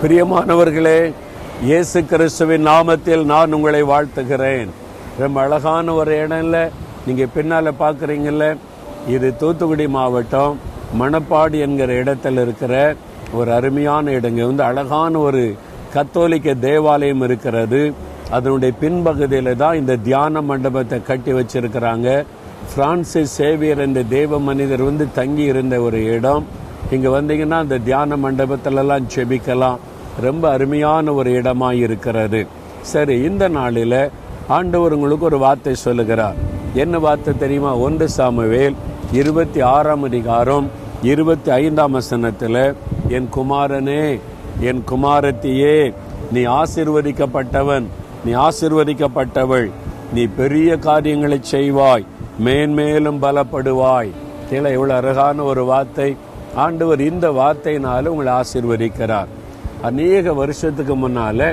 பிரியமானவர்களே, இயேசு கிறிஸ்துவின் நாமத்தில் நான் உங்களை வாழ்த்துகிறேன். ரொம்ப அழகான ஒரு இடம் இல்லை, நீங்கள் பின்னால் பார்க்குறீங்கல்ல, இது தூத்துக்குடி மாவட்டம் மணப்பாடி என்கிற இடத்துல இருக்கிற ஒரு அருமையான இடங்க. அழகான ஒரு கத்தோலிக்க தேவாலயம் இருக்கிறது. அதனுடைய பின்பகுதியில் தான் இந்த தியான மண்டபத்தை கட்டி வச்சிருக்கிறாங்க. பிரான்சிஸ் சேவியர் என்ற தேவ மனிதர் தங்கி இருந்த ஒரு இடம். இங்கே வந்தீங்கன்னா அந்த தியான மண்டபத்திலலாம் செபிக்கலாம். ரொம்ப அருமையான ஒரு இடமாக இருக்கிறது. சரி, இந்த நாளில் ஆண்டவர் உங்களுக்கு ஒரு வார்த்தை சொல்லுகிறார். என்ன வார்த்தை தெரியுமா? 1 சாமுவேல் 26 அதிகாரம் 25 வசனத்தில், என் குமாரனே, என் குமாரத்தியே, நீ ஆசீர்வதிக்கப்பட்டவன், நீ ஆசீர்வதிக்கப்பட்டவள், நீ பெரிய காரியங்களை செய்வாய், மேன்மேலும் பலப்படுவாய். கீழே எவ்வளவு அழகான ஒரு வார்த்தை. ஆண்டவர் இந்த வார்த்தையினால உங்களை ஆசீர்வதிக்கிறார். அநேக வருஷத்துக்கு முன்னால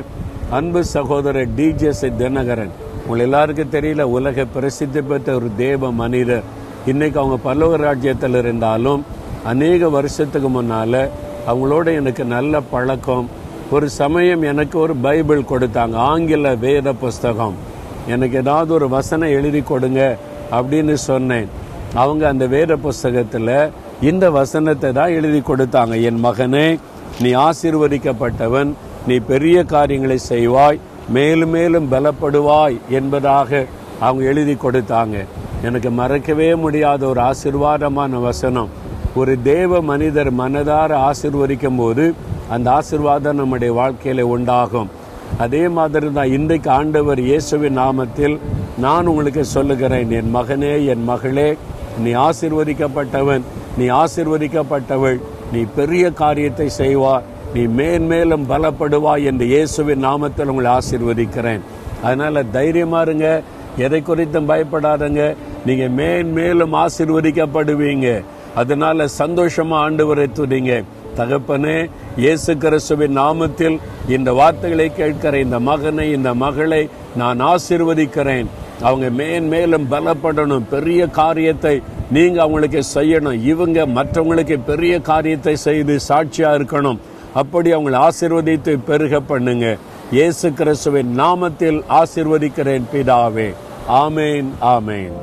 அன்பு சகோதரர் டிஜே தினகரன், உங்களை எல்லாருக்கும் தெரியல, உலக பிரசித்தி பெற்ற ஒரு தேவ மனிதர். இன்னைக்கு அவங்க பல்லவ ராஜ்யத்தில் இருந்தாலும் அநேக வருஷத்துக்கு முன்னால அவங்களோட எனக்கு நல்ல பழக்கம். ஒரு சமயம் எனக்கு ஒரு பைபிள் கொடுத்தாங்க, ஆங்கில வேத புஸ்தகம். எனக்கு ஏதாவது ஒரு வசனம் எழுதி கொடுங்க அப்படின்னு சொன்னேன். அவங்க அந்த வேத புஸ்தகத்தில் இந்த வசனத்தை தான் எழுதி கொடுத்தாங்க. என் மகனே, நீ ஆசீர்வதிக்கப்பட்டவன், நீ பெரிய காரியங்களை செய்வாய், மேலும் மேலும் பலப்படுவாய் என்பதாக அவங்க எழுதி கொடுத்தாங்க. எனக்கு மறக்கவே முடியாத ஒரு ஆசீர்வாதமான வசனம். ஒரு தேவ மனிதர் மனதார ஆசீர்வதிக்கும் போது அந்த ஆசீர்வாதம் நம்முடைய வாழ்க்கையில உண்டாகும். அதே மாதிரி தான் இன்றைக்கு ஆண்டவர் இயேசுவின் நாமத்தில் நான் உங்களுக்கு சொல்லுகிறேன், என் மகனே, என் மகளே, நீ ஆசீர்வதிக்கப்பட்டவன், நீ ஆசீர்வதிக்கப்பட்டவள், நீ பெரிய காரியத்தை செய்வாய், நீ மேன்மேலும் பலப்படுவாய் என்று இயேசுவின் நாமத்தில் உங்களை ஆசீர்வதிக்கிறேன். அதனால தைரியமா இருங்க, எதை குறித்தும் பயப்படாதங்க. நீங்க மேன்மேலும் ஆசீர்வதிக்கப்படுவீங்க. அதனால சந்தோஷமா ஆண்டவரை துதிங்க. தகப்பனே, இயேசு கிறிஸ்துவின் நாமத்தில் இந்த வார்த்தைகளை கேட்கிற இந்த மகனை, இந்த மகளை நான் ஆசீர்வதிக்கிறேன். அவங்க மேன்மேலும் பலப்படணும், பெரிய காரியத்தை நீங்க அவங்களுக்கு செய்யணும். இவங்க மற்றவங்களுக்கு பெரிய காரியத்தை செய்து சாட்சியா இருக்கணும். அப்படி அவங்களை ஆசீர்வதித்து பெருக பண்ணுங்க. இயேசு கிறிஸ்துவின் நாமத்தில் ஆசீர்வதிக்கிறேன் பிதாவே. ஆமேன், ஆமேன்.